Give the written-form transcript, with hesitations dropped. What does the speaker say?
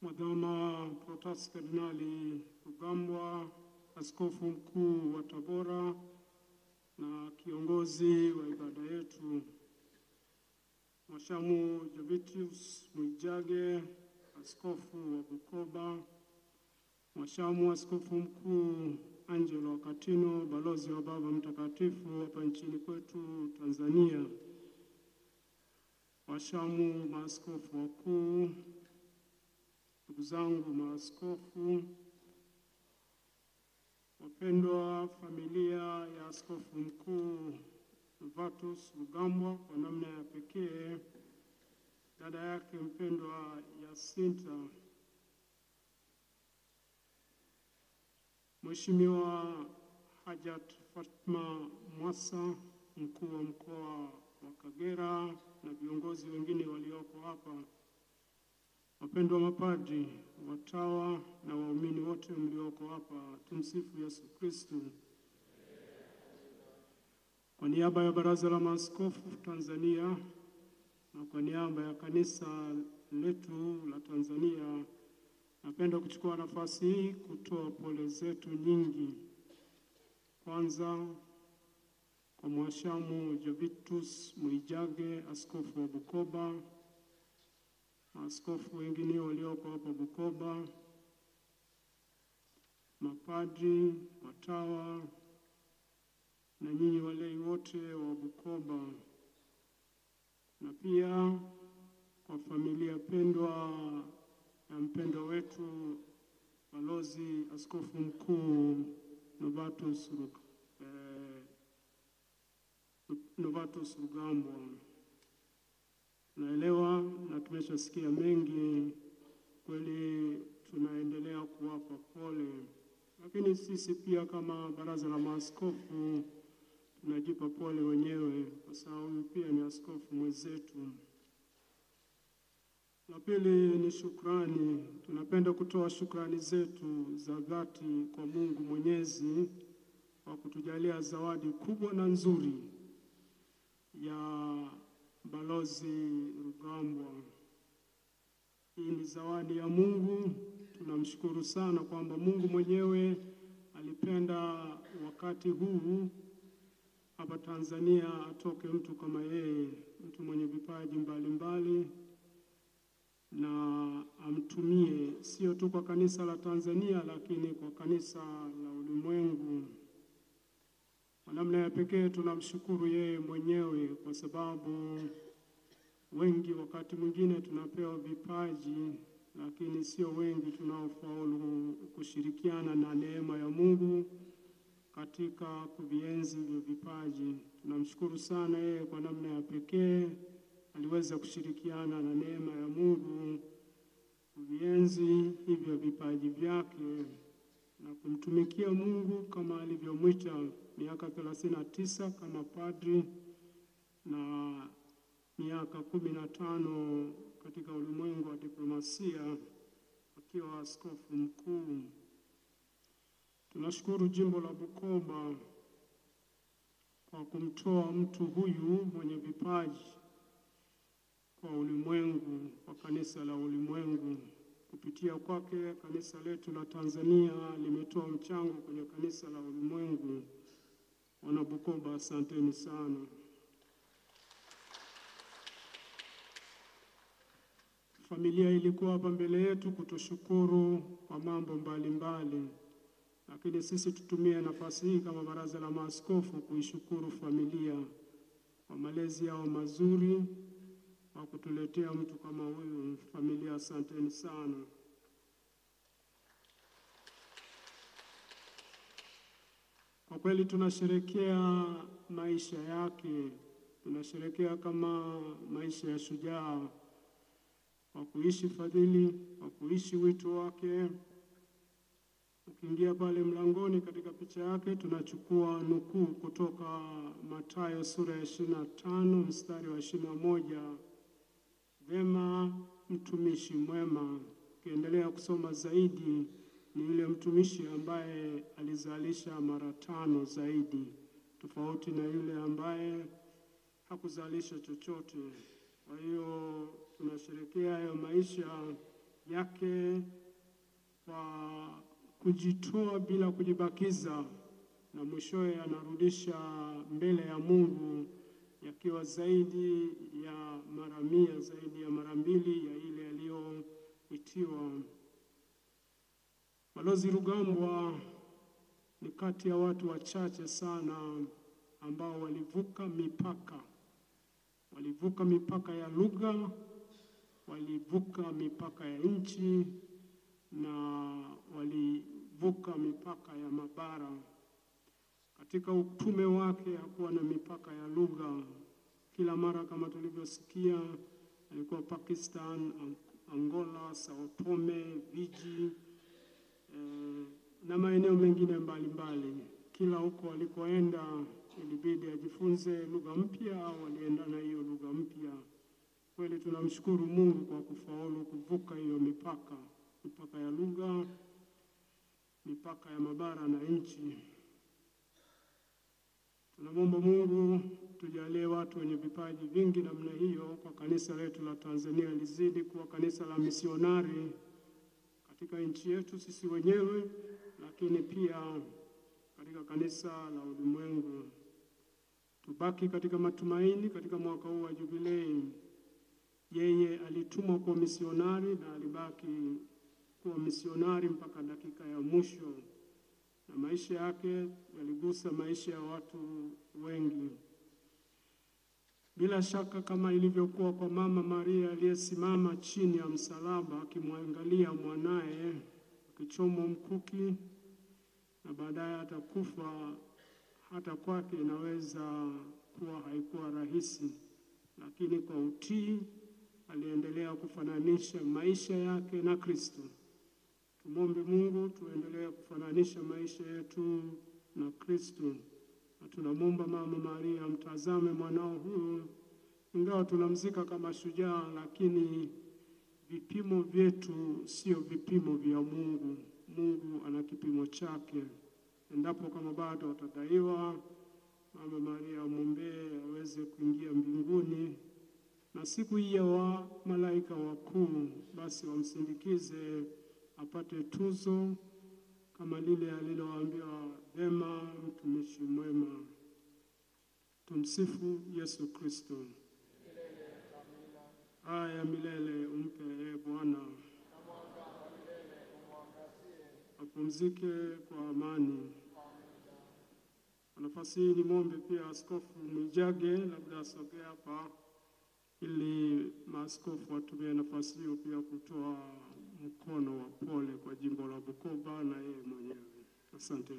Mwadhama Protas Kardinali Rugambwa, Askofu Mkuu wa Tabora na kiongozi wa ibada yetu, Mhashamu Jovitus Mwijage, Askofu wa Bukoba, Mhashamu Askofu Mkuu Angelo Katino, balozi wa Baba Mtakatifu hapa nchini kwetu Tanzania, Mhashamu maaskofu wakuu, ndugu zangu maaskofu, wapendwa familia ya Askofu Mkuu Novatus Rugambwa, kwa namna ya pekee dada yake mpendwa Yasinta, Mheshimiwa Hajat Fatma Mwasa, mkuu wa mkoa wa Kagera, na viongozi wengine walioko hapa, wapendwa mapadri, watawa na waumini wote mlioko hapa, tumsifu Yesu Kristo. Kwa niaba ya Baraza la Maaskofu Tanzania na kwa niaba ya kanisa letu la Tanzania, napenda kuchukua nafasi hii kutoa pole zetu nyingi. Kwanza kwa Mhashamu Jovitus Mwijage, askofu wa Bukoba, maaskofu wengine walioko hapa Bukoba, mapadri, watawa na nyinyi walei wote wa Bukoba, na pia kwa familia pendwa na mpendwa wetu balozi Askofu Mkuu Novatus Rugambwa. Naelewa na tumeshasikia mengi, kweli tunaendelea kuwapa pole, lakini sisi pia kama Baraza la Maaskofu tunajipa pole wenyewe, kwa sababu pia ni askofu mwenzetu. La pili ni shukrani. Tunapenda kutoa shukrani zetu za dhati kwa Mungu Mwenyezi kwa kutujalia zawadi kubwa na nzuri ya balozi Rugambwa. Hii ni zawadi ya Mungu. Tunamshukuru sana kwamba Mungu mwenyewe alipenda wakati huu hapa Tanzania atoke mtu kama yeye, mtu mwenye vipaji mbalimbali, na amtumie sio tu kwa kanisa la Tanzania, lakini kwa kanisa la ulimwengu. Kwa namna ya pekee tunamshukuru yeye mwenyewe, kwa sababu wengi wakati mwingine tunapewa vipaji, lakini sio wengi tunaofaulu kushirikiana na neema ya Mungu katika kuvienzi hivyo vipaji. Tunamshukuru sana yeye kwa namna ya pekee aliweza kushirikiana na neema ya Mungu kuvienzi hivyo vipaji vyake na kumtumikia Mungu kama alivyomwita, miaka 39 kama padri na miaka 15 katika ulimwengu wa diplomasia akiwa askofu mkuu. Tunashukuru jimbo la Bukoba kwa kumtoa mtu huyu mwenye vipaji kwa ulimwengu, kwa kanisa la ulimwengu. Kupitia kwake kanisa letu la Tanzania limetoa mchango kwenye kanisa la ulimwengu. Wana Bukoba, asanteni sana. Familia ilikuwa hapa mbele yetu kutushukuru kwa mambo mbalimbali, lakini sisi tutumie nafasi hii kama Baraza la Maaskofu kuishukuru familia kwa malezi yao mazuri, kwa kutuletea mtu kama huyu. Familia, asanteni sana. Kwa kweli tunasherehekea maisha yake, tunasherehekea kama maisha ya shujaa, kwa kuishi fadhili, kwa kuishi wito wake. Ukiingia pale mlangoni katika picha yake tunachukua nukuu kutoka Mathayo sura ya 25 mstari wa 21. Vema, mtumishi mwema. Ukiendelea kusoma zaidi, ni yule mtumishi ambaye alizalisha mara 5 zaidi, tofauti na yule ambaye hakuzalisha chochote. Kwa hiyo tunasherehekea hayo maisha yake kwa kujitoa bila kujibakiza, na mwishowe anarudisha mbele ya Mungu yakiwa zaidi ya mara 100, zaidi ya mara 2 ya ile aliyoitiwa. Balozi Rugambwa ni kati ya watu wachache sana ambao walivuka mipaka ya lugha, walivuka mipaka ya nchi, na walivuka mipaka ya mabara. Katika utume wake hakuwa na mipaka ya lugha. Kila mara kama tulivyosikia, alikuwa Pakistan, Angola, Sao Tome, Fiji, na maeneo mengine mbalimbali. Kila huko alikoenda ilibidi ajifunze lugha mpya au alienda na hiyo lugha mpya. Kweli tunamshukuru Mungu kwa kufaulu kuvuka hiyo mipaka ya lugha, mipaka ya mabara na nchi. Tunamwomba Mungu tujalie watu wenye vipaji vingi namna hiyo kwa kanisa letu la Tanzania lizidi kuwa kanisa la misionari katika nchi yetu sisi wenyewe, lakini pia katika kanisa la ulimwengu. Tubaki katika matumaini katika mwaka huu wa jubilei. Yeye alitumwa kuwa misionari na alibaki kuwa misionari mpaka dakika ya mwisho, na maisha yake yaligusa maisha ya watu wengi. Bila shaka kama ilivyokuwa kwa Mama Maria aliyesimama chini ya msalaba akimwangalia mwanae akichomwa mkuki na baadaye atakufa, hata kwake inaweza kuwa haikuwa rahisi, lakini kwa utii aliendelea kufananisha maisha yake na Kristo. Tumombe Mungu tuendelee kufananisha maisha yetu na Kristo, na tunamwomba Mama Maria mtazame mwanao huyu. Ingawa tunamzika kama shujaa, lakini vipimo vyetu sio vipimo vya Mungu. Mungu ana kipimo chake. Endapo kama bado atadaiwa, Mama Maria mwombee aweze kuingia mbinguni, na siku hiyo malaika wakuu basi wamsindikize apate tuzo kama lile aliloambiwa, vema mtumishi mwema. Tumsifu Yesu Kristo. Haya milele umpe Bwana, apumzike kwa amani. Kwa nafasi hii nimwombe pia Askofu Mwijage labda asogee hapa ili maaskofu watumie nafasi hiyo pia kutoa mkono wa pole kwa jimbo la Bukoba na yeye mwenyewe. Asante.